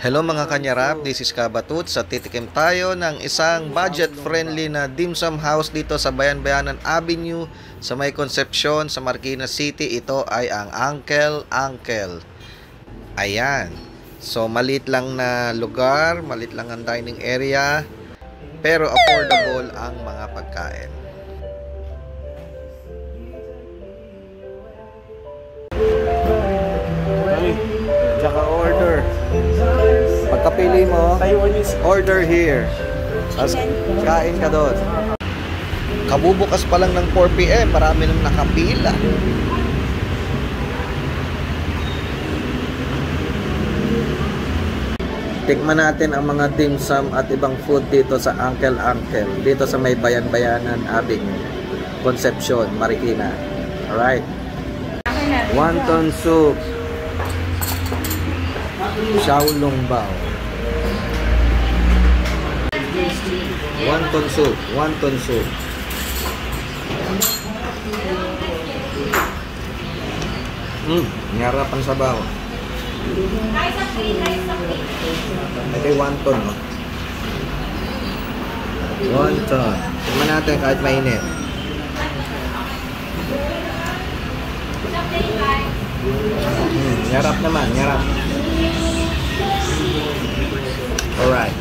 Hello mga kanyarap, this is Kabatut. Sa titikim tayo ng isang budget-friendly na dim sum house dito sa Bayan-Bayanan Avenue sa may Concepcion sa Marikina City. Ito ay ang Uncle. Ayan. So maliit lang na lugar, maliit lang ang dining area, pero affordable ang mga pagkain. Tsaka order. Pagkapili mo, order here. Tapos kain ka doon. Kabubukas pa lang ng 4 PM, marami nang nakapila. Tikman natin ang mga dim sum at ibang food dito sa Uncle. Dito sa may Bayan-Bayanan Avenue, Concepcion, Marikina. Alright. Wonton soup. Xiaolong bao. Wonton soup. Nyarap ang sabaw. Ito yung wonton, no? Wonton. Tingnan natin kahit mainit. Nyarap naman, nyarap. Alright.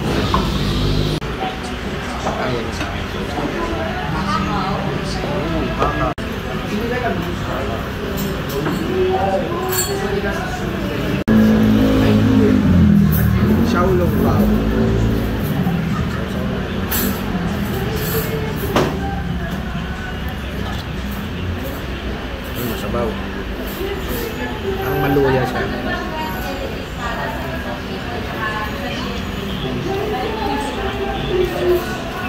Xiaolong bao. Masabaw. Ang maluya siya.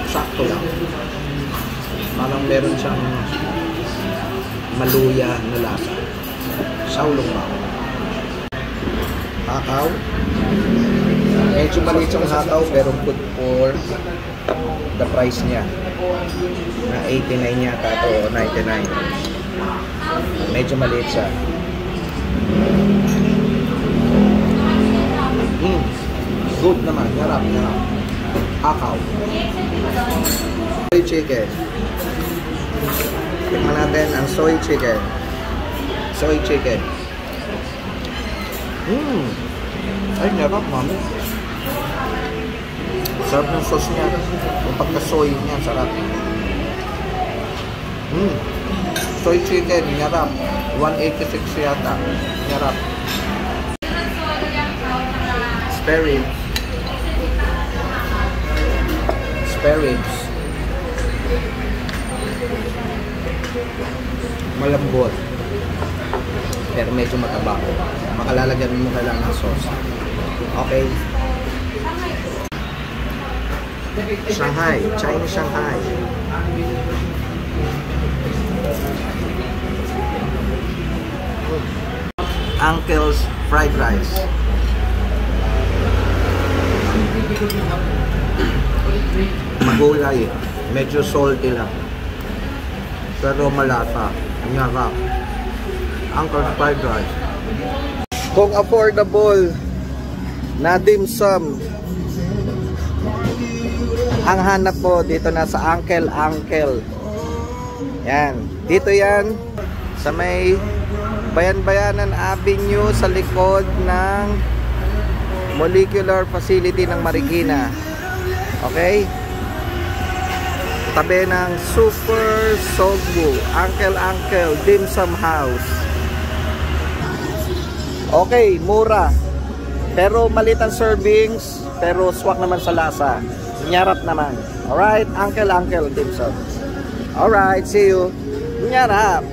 Sakto lang. Parang meron siyang maluya na lasa. Xiaolong bao. Hakaw. Medyo maliit yung hakaw pero good for the price niya. Na 89 yata ito o 99. Medyo maliit siya. Good naman. Yarap. Hakaw. Soy chicken. Tingnan natin ang soy chicken. Ay, narap, mami. Sarap ng sauce niya. Yung pagka-soy niya, sarap. Soy chicken, narap. 186 yata. Narap. Spare ribs. Malambot. Pero medyo mataba. Makalalagyan mo kailangan ng sauce. Okay. Shanghai. Chinese Shanghai. Uncle's fried rice. Magulay. Medyo salty lang. Pero malasa. Nyarap. Uncle's fried rice. Kung affordable na dim sum ang hanap mo, dito na sa Uncle. Yan. Dito yan sa may Bayan-Bayanan Avenue sa likod ng Molecular Facility ng Marikina. Okay? Tabi ng Super Sogbu. Uncle Dim Sum House. Okay, mura. Pero maliit ang servings, pero swak naman sa lasa. Nyarap naman. Alright, Uncle Dim Sum. Alright, see you. Nyarap.